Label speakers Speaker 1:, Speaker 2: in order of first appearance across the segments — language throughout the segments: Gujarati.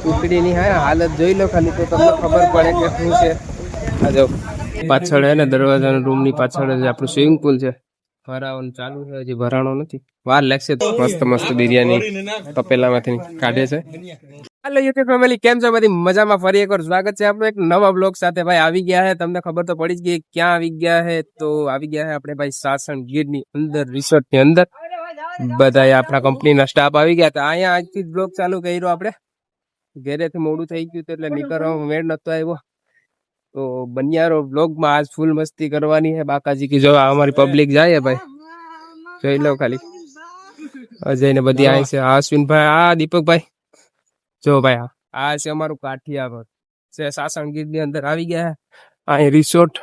Speaker 1: ટુકડીની હાલત જોઈ લો ખાલી તો તમને ખબર પડે કે શું છે. આ જો પાછળ હે ને દરવાજાના રૂમની પાછળ જ આપણું સ્વિમિંગ પુલ છે. ભરાવાનું ચાલુ છે, હજી ભરાણો નથી, વાર લાગશે. મસ્ત મસ્ત બિરયાની તપેલામાંથી કાઢે છે. હાલો યુટ્યુબ ફેમિલી, કેમ છો બધી? મજામાં? ફરી એકવાર સ્વાગત છે આપણું એક નવા બ્લોગ સાથે. ભાઈ આવી ગયા છે, તમને ખબર તો પડી જ ગઈ ક્યાં આવી ગયા છે. તો આવી ગયા છે આપણે ભાઈ સાસણગીરની અંદર, રિસોર્ટ ની અંદર. બધા આપણા કંપનીના સ્ટાફ આવી ગયા હતા. અહીંયા આજથી બ્લોગ ચાલુ કર્યો આપણે. ઘરેથી મોડું થઈ ગયું એટલે નીકળવાનો મેળ નતો આવ્યો. તો બનિયારો બ્લોગમાં આજ ફૂલ મસ્તી કરવાની છે. બાકાજી की જો અમારી પબ્લિક જાય ભાઈ, જોઈ લો ખાલી. અજય ને બધી આવી છે. અશ્વિનભાઈ, આ દીપકભાઈ, જો ભાઈ આ છે અમારું કાઠિયાવાડ છે. સાસણગીર ની અંદર આવી ગયા અહીં રિસોર્ટ.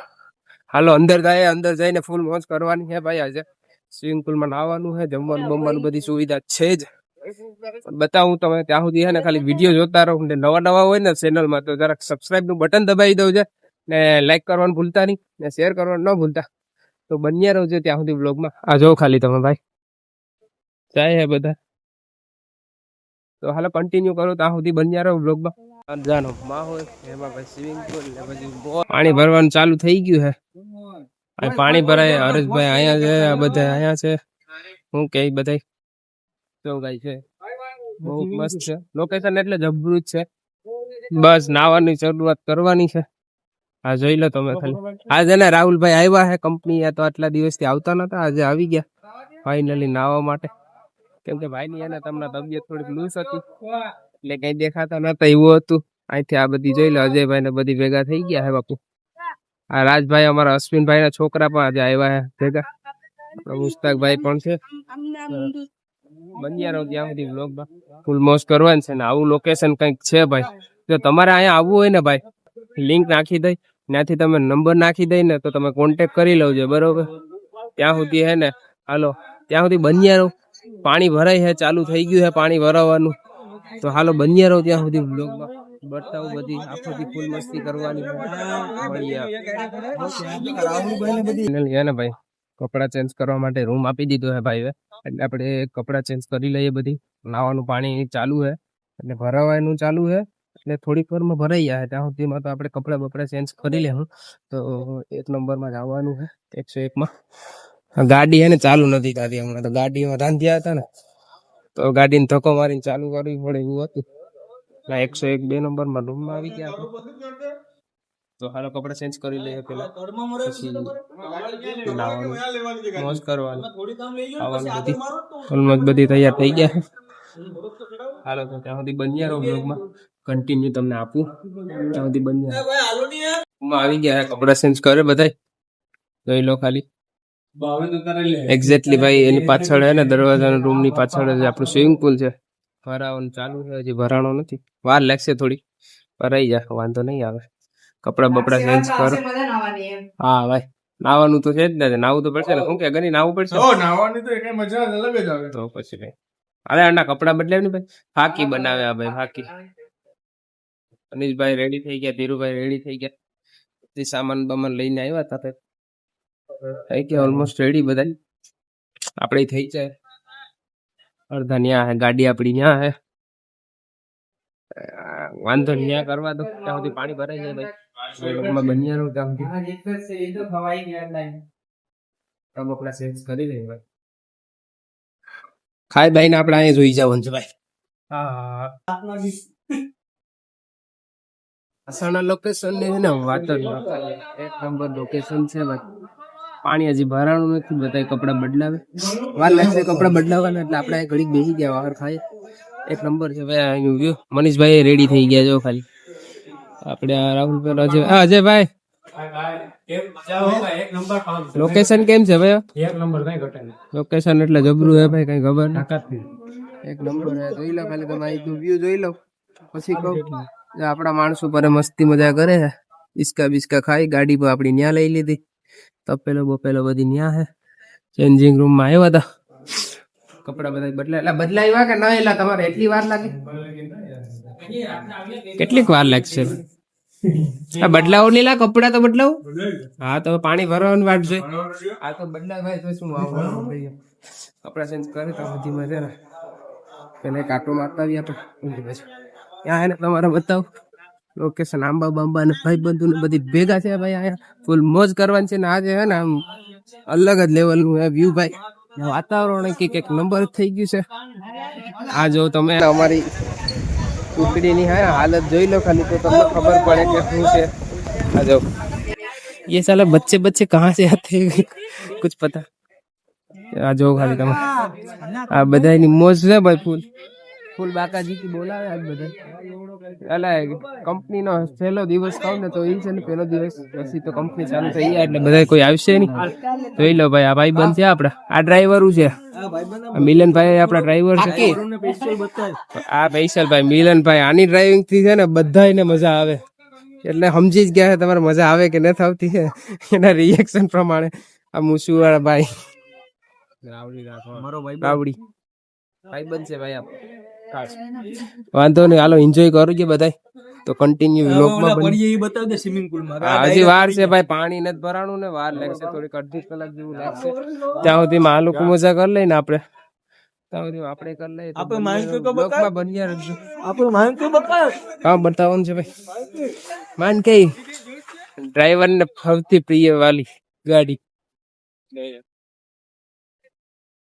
Speaker 1: હાલો અંદર જાય, અંદર જઈને ફૂલ મોજ કરવાની છે ભાઈ. આજે સ્વિમિંગ પુલમાં નાહવાનું છે, જમવાનું બમવાનું બધી સુવિધા છે જ. બતાવું તમે ત્યાં સુધી છે ને ખાલી વિડીયો જોતા રહો. ને નવા હોય ને ચેનલમાં તો જરાક સબસ્ક્રાઇબ નું બટન દબાવી દઉં છે, ને લાઈક કરવાનું ભૂલતા નહીં, ને શેર કરવાનું ન ભૂલતા. તો બન્યા રહો છે ત્યાં સુધી બ્લોગમાં. આ જો ખાલી તમે ભાઈ જાય હે બધા. તો હાલો કન્ટિન્યુ કરો ત્યાં સુધી બન્યા રહો બ્લોગમાં. અંજાનો માહોલ એમાં ભાઈ સ્વિમિંગ પુલ ને પછી પાણી ભરવાનું ચાલુ થઈ ગયું છે. પાણી ભરાય. હરેશભાઈ અહીંયા છે, આ બધા અહીંયા છે. હું કે બધા તો ગાય છે, બહુ મસ્ત છે લોકેશન, એટલે જબરું જ છે. બસ નાવાની શરૂઆત કરવાની છે. હા જોઈ લો તમે ખાલી. આજે ને રાહુલભાઈ આવ્યા છે કંપની, તો આટલા દિવસથી આવતા નતા, આજે આવી ગયા ફાઇનલી નાવા માટે. કેમ કે ભાઈ ની એને તમને તબિયત થોડીક લૂસ હતી એટલે કઈ દેખાતા નતા, એવું હતું. અહીંથી આ બધી જોઈ લો, અજયભાઈ ને બધી ભેગા થઈ ગયા છે બાપુ. આ રાજભાઈ અમારા અશ્વિનભાઈ ના છોકરા પણ આજે આવ્યા છે ભેગા. મુસ્તાકભાઈ પણ છે. બન્યા રહો ત્યાં સુધી વ્લોગમાં, ફૂલ મોજ કરવાની છે. ને આવું લોકેશન કંઈક છે ભાઈ. જો તમારે અહીંયા આવવું હોય ને ભાઈ, લિંક નાખી દઈ, ત્યાંથી તમે નંબર નાખી દઈ ને તો તમે કોન્ટેક કરી લેજો, બરોબર? ત્યાં સુધી હે ને હાલો ત્યાં સુધી બન્યા રહો. પાણી ભરાય છે, ચાલુ થઈ ગયું છે પાણી ભરાવાનું. તો હાલો બન્યા રહો ત્યાં સુધી બ્લોગમાં. બતાવું બધી આખોથી ફૂલ મસ્તી કરવાની ને ભાઈ. કપડા ચેન્જ કરવા માટે રૂમ આપી દીધો છે ભાઈ, એટલે આપણે કપડા ચેન્જ કરી લઈએ. બધી નાવાનું પાણી ચાલુ છે એટલે ભરાવાનું ચાલુ છે, એટલે થોડીક વારમાં ભરાઈ જાય. ત્યાં સુધીમાં તો આપણે કપડા બપડા ચેન્જ કરી લેવું. તો 1 નંબરમાં જવાનું છે, 101માં. ગાડી હે ને ચાલુ નથી થતી હમણાં. તો ગાડીમાં રાંધ્યા હતા ને, તો ગાડીને ધક્કો મારીને ચાલુ કરવી પડે એવું હતું. 101 2 નંબરમાં રૂમમાં આવી ગયા આપણે. તો હાલો કપડા ચેન્જ કરી લઈએ પેલા, પછી મોજ કરવાની, ખાવાનું બધી ઓલમોસ્ટ બધી તૈયાર થઈ ગયા. હાલો તો ત્યાં સુધી બન્યા રહો બ્લોગમાં, કન્ટિન્યુ તમને આપું. ત્યાં સુધી બન્યા આવી ગયા કપડા ચેન્જ કરે બધા, જોઈ લો ખાલી. એક્ઝેક્ટલી ભાઈ એની પાછળ હે ને દરવાજાના રૂમ ની પાછળ જ આપણું સ્વિમિંગ પુલ છે. ભરાવાનું ચાલુ છે, હજી ભરાણો નથી, વાર લાગશે થોડી, ભરાઈ જાય, વાંધો નહીં આવે. કપડા બપડા ચેન્જ કરો. હા ભાઈ નાવાનું તો છે જ ને, નાવું તો પડશે ને. શું કે ગની નાવું પડશે? નાવાની તો એક મજા અલગ જ આવે. તો પછી ભાઈ અરે આના કપડા બદલાવ ને ભાઈ. ફાકી બનાવ્યા ભાઈ, ફાકી. અનિશભાઈ રેડી થઈ ગયા, ધીરુભાઈ રેડી થઈ ગયા, તે સામાન બમાન લઈને આવ્યા હતા. થઈ ગયા ઓલમોસ્ટ રેડી બધા. આપણે થઈ જાય અડધા ન્યા હે, ગાડી આપડી ન્યા હે, વાંધો ન્યા કરવા દો ત્યાં સુધી પાણી ભરાઈ જાય ભાઈ. બન્યા નું કામ કપડા ચેન્જ કરી લઈએ ભાઈ. ખાઈ ભાઈ ને આપણે અહીંયા જોઈ જવાનું છે ભાઈ. હા આસાના લોકેશન ને વાત જ એક નંબર લોકેશન છે ભાઈ. પાણી હજી ભરાણું નથી, બધા કપડા બદલાવે, વાર લાગશે કપડા બદલાવાના. એટલે આપણે ઘડીક બેસી ગયા, બહાર ખાઈએ. 1 નંબર છે ભાઈ અહીંનું વ્યૂ. મનીષભાઈ રેડી થઈ ગયા જો ખાલી. આપણે રાહુલભાઈ, અજયભાઈ લોકેશન કેમ છે ભાઈ? 1 નંબર, કઈ ઘટે નહીં. લોકેશન એટલે જબરું હે ભાઈ, કઈ ખબર નહીં. 1 નંબર હે, જોઈ લો ખાલી તમે અહીંનું વ્યૂ જોઈ લો. પછી કહું આપણા માણસો પર મસ્તી મજા કરે છે, ઈસકા બિસ્કા ખાઈ. ગાડી પર આપડી ન્યા લઈ લીધી, તપેલો બપેલો બધી ન્યા હે. ચેન્જિંગ રૂમ માં આવ્યા હતા, કપડા બધા બદલાય. બદલાવ્યા કે ના? એલા તમારે એટલી વાર લાગે? કેટલીક વાર લાગશે? બદલાવો નહીં લા, કપડા તો બદલાવો. હા તો પાણી ભરવાનું વાટ જોઈ. આ તો બદલાય ભાઈ, તો શું કપડા ચેન્જ કરે તો બધી મજા ને. પેલા કાંટો મારતા આવ્યા તો ત્યાં એને તમારે બતાવું લોકેશન આંબા બાંબા ને ભાઈ બંધુ ને બધી ભેગા છે ભાઈ. અહીંયા ફૂલ મોજ કરવાની છે ને આજે હે ને આમ અલગ જ લેવલ નું વ્યૂ ભાઈ. વાતાવરણ એક નંબર થઈ ગયું છે. આ જો તમે અમારી ટુકડીની હાલત જોઈ લો ખાલી તો તમને ખબર પડે કે શું છે. આ જો ये साला बच्चे बच्चे कहाँ से आते हैं कुछ पता. આ જો ખાલી તમે આ બધાની મોજ છે ભાઈ. ફૂલ ફૂલ બાકાજી થી બોલાવે આજ બધા. અલા કંપની નો પહેલો દિવસ કહું ને તો એ છે ને પહેલો દિવસ. પછી તો કંપની ચાલુ થઈ જાય એટલે બધા કોઈ આવશે નહીં. જોઈ લો ભાઈ આ ભાઈ બંધ છે આપડા. આ ડ્રાઈવર છે મિલનભાઈ આપડા ડ્રાઈવર છે. આ પૈસલ ભાઈ મિલનભાઈ આની ડ્રાઇવિંગ થી છે ને બધાને મજા આવે. એટલે સમજી જ ગયા તમારે મજા આવે કે નથી આવતી છે એના રિએક્શન પ્રમાણે. આ મુસુ વાળા ભાઈ રાવડી ભાઈ બનશે ભાઈ આપ ખાસ વાંધો નહીં. હાલો એન્જોય કરું કે બધા તો કન્ટિન્યુ વ્લોગમાં હજી વાર છે ભાઈ. પાણી નથી ભરાણું ને વાર લાગશે થોડીક અડધી કલાક જેવું લાગશે. ત્યાં સુધી આ લોકો મજા કરી લઈને આપણે ત્યાં સુધી આપણે કરી લઈએ. બ્લોગમાં બન્યા રહેજો. કામ બતાવવાનું છે ભાઈ. માન કઈ ડ્રાઈવર ને સૌથી પ્રિય વાલી ગાડી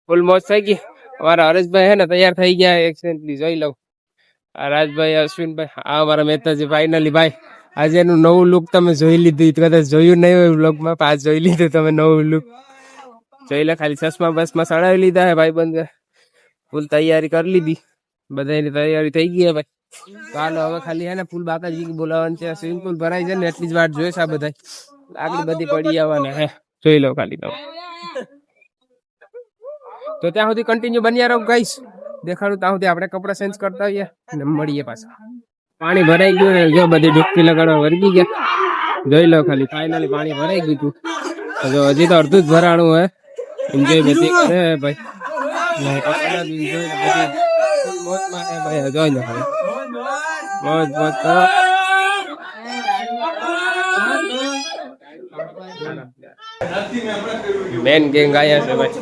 Speaker 1: ફૂલ મોજ થઈ ગઈ. અમારા હરેશભાઈ હે ને તૈયાર થઈ ગયા એક્સિડન્ટલી જોઈ લઉં. આ રાજભાઈ અશ્વિનભાઈ આ અમારા મહેતાજી ફાઇનલી ભાઈ આજે એનું નવું લુક તમે જોઈ લીધું. કદાચ જોયું નહીં હોય બ્લોગમાં પાછ જોઈ લીધું તમે નવું લુક જોઈ લે. ખાલી ચશ્મા બસમાં ચડાવી લીધા હે ભાઈ બંધ. ફૂલ તૈયારી કરી લીધી. બધાની તૈયારી થઈ ગઈ હે ભાઈ. ચાલો હવે ખાલી હે ને ફૂલ બાકાજી બોલાવવાનું છે. સ્વિમિંગ પુલ ભરાઈ જાય ને એટલી જ વાત જોઈએ છે આ બધા. આગળ બધી પડી આવવાના હે જોઈ લો ખાલી તમે. તો ત્યાં સુધી કન્ટિન્યુ બન્યા રહો ગાઈસ. દેખાડું ત્યાં સુધી આપણે કપડા ચેન્જ કરતા હોઈએ અને મળીએ પાછા. પાણી ભરાઈ ગયું ને જો બધી ડૂબકી લગાડવા વર્ગી ગયા. જોઈ લો ખાલી ફાઇનલી પાણી ભરાઈ ગયું હતું. જો હજી તો અડધું જ ભરાણું હોય. એન્જોય બધી કરે ભાઈ. મોજમાં હે ભાઈ. જોઈ લો ખાલી મોજ મોજ કરો. મેન ગેંગ આયા છે ભાઈ.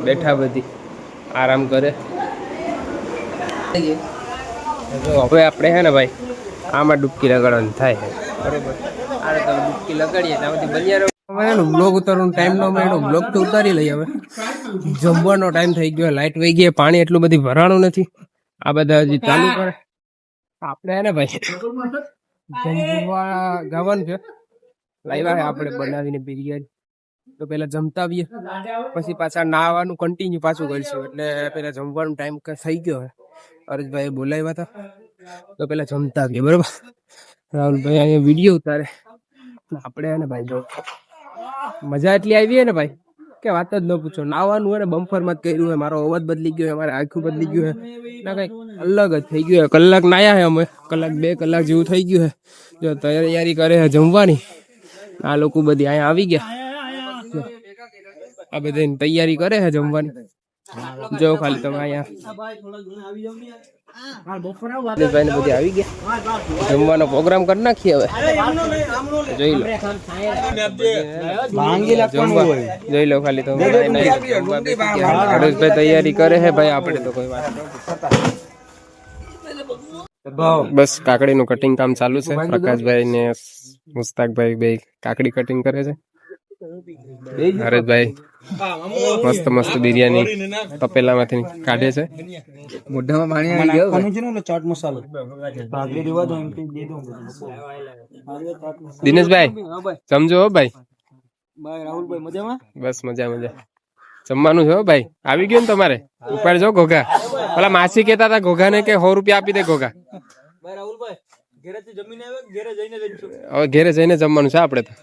Speaker 1: બેઠા બધી આરામ કરે. હવે આપણે હે ને ભાઈ આમાં ડૂબકી લગાડવાની થાય છે બરોબર. આરે તમે ડૂબકી લગાડીએ ત્યાંથી બન્યા બ્લોગ ઉતારવાનો ટાઈમ ન મળ્યો. બ્લોગ તો ઉતારી લઈએ. હવે જમવાનો ટાઈમ થઈ ગયો. લાઈટ વહી ગઈ. પાણી એટલું બધી ભરાણું નથી. આ બધા હજી ચાલુ કરે. આપણે હે ને ભાઈ જમવા જવાનું છે. લાવ્યા આપણે બનાવીને બિરયાની. તો પેલા જમતા આવીએ પછી પાછા નાવાનું કન્ટિન્યુ પાછું કરીશું. એટલે પેલા જમવાનો ટાઈમ થઈ ગયો હે. હરેશભાઈ બોલાવ્યા હતા તો પેલા જમતા આવીએ બરોબર. રાહુલભાઈ અહીંયા વિડીયો ઉતારે. આપણે હે ને ભાઈ જો મજા એટલી આવી હે ને ભાઈ કે વાત જ ન પૂછો. નાવાનું હોય ને બમ્ફરમાં જ કર્યું હોય. મારો અવાજ બદલી ગયો. અમારે આખું બદલી ગયું હે. ના કઈક અલગ જ થઈ ગયું હે. કલાક નાયા હે અમે. કલાક 2 કલાક જેવું થઈ ગયું હે. જો તૈયારી કરે છે જમવાની. આ લોકો બધી અહીંયા આવી ગયા. આ બધી તૈયારી કરે છે જમવાની. જો ખાલી તમે અહીંયા બધી આવી ગયા. જમવાનો પ્રોગ્રામ કરી નાખીએ હવે. જોઈ લો જોઈ લો ખાલી તમે હરેશભાઈ તૈયારી કરે છે ભાઈ. આપણે તો કોઈ વાત બસ કાકડીનું કટિંગ કામ ચાલુ છે. પ્રકાશભાઈ ને મુસ્તાકભાઈ બે કાકડી કટિંગ કરે છે. હરેશભાઈ મસ્ત મસ્ત બિરયાની તપેલામાંથી કાઢે છે. મોઢામાં પાણી આવી ગયું છે ને ચાટ મસાલો ભાગરી દેવા દો એમ કે દે દો. દિનેશભાઈ સમજો હો ભાઈ. ભાઈ રાહુલભાઈ મજામાં? બસ મજા મજા. જમવાનું છે હો ભાઈ. આવી ગયું ને તમારે ઉપર જો ઘોઘા. પેલા માસી કેતા હતા ઘોઘા ને કે 100 રૂપિયા આપી દે ઘોઘા. ભાઈ રાહુલભાઈ ઘરેથી જમીને આવે ઘરે જઈને લઈશું. હવે ઘરે જઈને જમવાનું છે આપણે તો.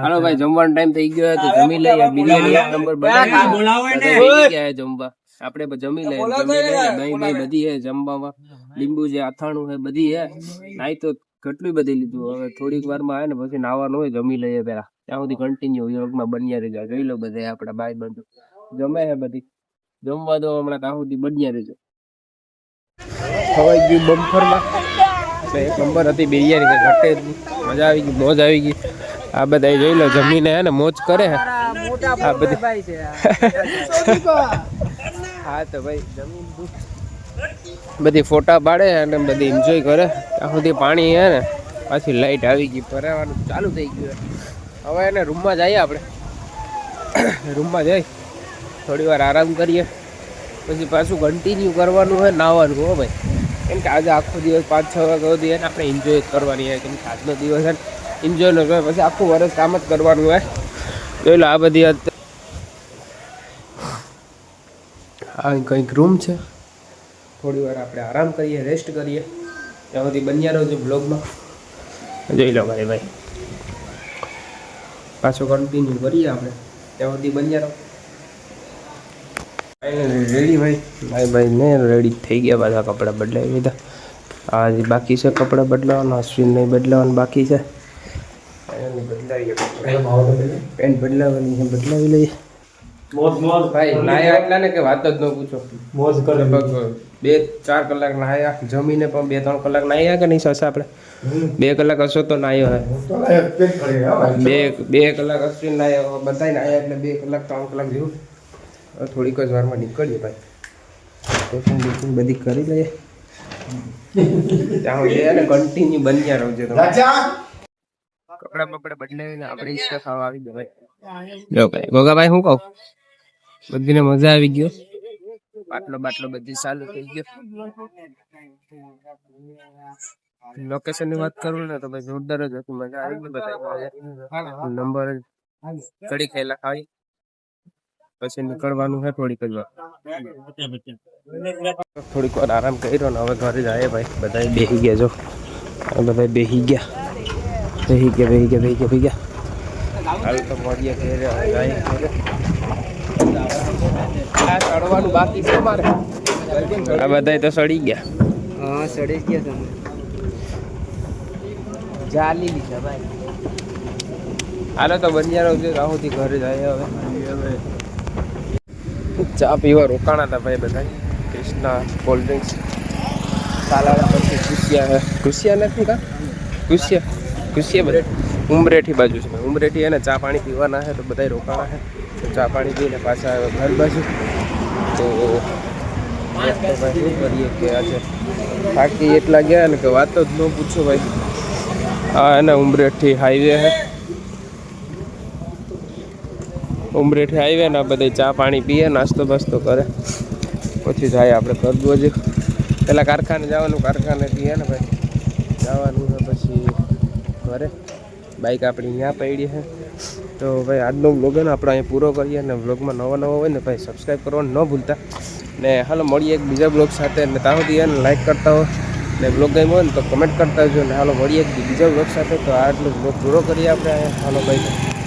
Speaker 1: હાલો ભાઈ જમવાનો ટાઈમ થઈ ગયો તો જમી લઈએ. બિરયાની એક નંબર બનાવી જમવા. આપણે જમી લઈએ. દહીં બધી હે જમવામાં. લીંબુ છે અથાણું છે બધી હે. નાઈ તો કેટલી બધી લીધું. હવે થોડીક વારમાં આવે ને પછી નાવાનું હોય. જમી લઈએ પેલા. ત્યાં સુધી કન્ટિન્યુ યોગમાં બન્યા રહેજો. જોઈ લો બધા આપડા ભાઈ બંધુ જમે છે બધી. જમવા દો હમણાં ત્યાં સુધી બન્યા રહેજો. ખવાઈ ગયું બમ્ફરમાં. એક નંબર હતી બિરયાની. ઘટે મજા આવી ગઈ. મોજ આવી ગઈ. આ બધા જોઈ લો જમીને હે ને મોજ કરે હે આ બધી હા તો ભાઈ જમીન બધી ફોટા પાડે અને બધી એન્જોય કરે ત્યાં સુધી પાણી હે ને પાછી લાઈટ આવી ગઈ ભરાવાનું ચાલુ થઈ ગયું હવે એને રૂમમાં જઈએ આપણે રૂમમાં જઈ થોડી વાર આરામ કરીએ પછી પાછું કન્ટિન્યુ કરવાનું હોય નાહવાનું હો ભાઈ કેમ કે આજે આખો દિવસ 5-6 વાગ્યા સુધી એને આપણે એન્જોય કરવાની હોય કેમ કે આજનો દિવસ છે એન્જોયનો હોય પછી આખું વર્ષ કામ જ કરવાનું હોય જોઈ લો આ બધી આ કંઈક રૂમ છે થોડી વાર આપણે આરામ કરીએ રેસ્ટ કરીએ ત્યાં સુધી બન્યા રહો છો બ્લોગમાં જોઈ લો ભાઈ પાછો કન્ટિન્યુ કરીએ આપણે ત્યાં સુધી બન્યા રહો રેડી ભાઈ ને રેડી થઈ ગયા પાછા કપડાં બદલાવી લીધા આ બાકી છે કપડાં બદલાવાના અશ્વિન નહીં બદલાવાનું બાકી છે પેન્ટ બદલાવાની છે બદલાવી લઈએ ભાઈ નાયા એટલા ને કે વાત જ ન પૂછો મોજ કરે લગભગ 2-4 કલાક નાયા જમીને પણ 2-3 કલાક નાયા કે નહીં સસા આપણે 2 કલાક હશો તો નાયો હે 2 કલાક અશ્વિન નાયા બધાય નાયા એટલે 2 કલાક 3 કલાક જેવું થોડીક જ વારમાં નીકળીએ ભાઈ બધી કરી લઈએ ત્યાં સુધી ને કન્ટિન્યુ બન્યા રહો છો કપડા બદલાવીને આપણે ઈચ્છા ખાવા આવી ગયો ભાઈ જો ભાઈ ગોગાભાઈ શું કહું બધીને મજા આવી ગયો બાટલો બધી ચાલુ થઈ ગયો લોકેશન ની વાત કરું ને તો ભાઈ જોરદાર જ હતું મજા આવી ગઈ બધા નંબર કડી ખાયેલા ખાવી પછી નીકળવાનું છે થોડીક જ વાર થોડીક વાર આરામ કર્યો ને હવે ઘરે જાય ભાઈ બધા બેસી ગયા જો બધા બેસી ગયા હાલ તો મળીએ ઘરે જાય ચડવાનું બાકી છે મારે આ બધા તો સડી ગયા સડી ગયા તમે જાલી લીધા ભાઈ હાલો તો બન્યા રહો રાહુથી ઘરે જાય હવે ચા પીવા રોકાણા હતા ભાઈ બધા કૃષ્ણા કોલ્ડ ડ્રિંક્સ સાલાડા પછી કુશિયા નથી કા કુશિયા બધા ઉમરેઠી બાજુ છે ઉમરેઠી એને ચા પાણી પીવાના છે તો બધા રોકાણા છે ચા પાણી પીને પાછા ઘર બાજુ તો ભાઈ શું કરીએ કે આજે થાકી એટલા ગયા ને કે વાત જ ન પૂછો ભાઈ હા એને ઉમરેઠી હાઈવે છે ઉમરેઠી હાઈવે ને બધા ચા પાણી પીએ નાસ્તો બાસ્તો કરે પછી જાય આપણે ઘર બાજુ પેલા કારખાને જવાનું કારખાને પીએ ને ભાઈ જવાનું છે પછી ઘરે બાઈક આપણી ત્યાં પડી છે તો ભાઈ આજનો વ્લોગ ને આપણે અહીંયા પૂરો કરીએ ને વ્લોગમાં નવા હોય ને ભાઈ સબસ્ક્રાઈબ કરવાનું ન ભૂલતા ને હાલો મળીએ એક બીજા બ્લોગ સાથે ને ત્યાં સુધી એને લાઈક કરતા હો ને બ્લોગ ગમ્યો હોય ને તો કમેન્ટ કરતા હોજો ને હાલો મળીએ એક બીજા બ્લોગ સાથે તો આટલો બ્લોગ પૂરો કરીએ આપણે હાલો ભાઈ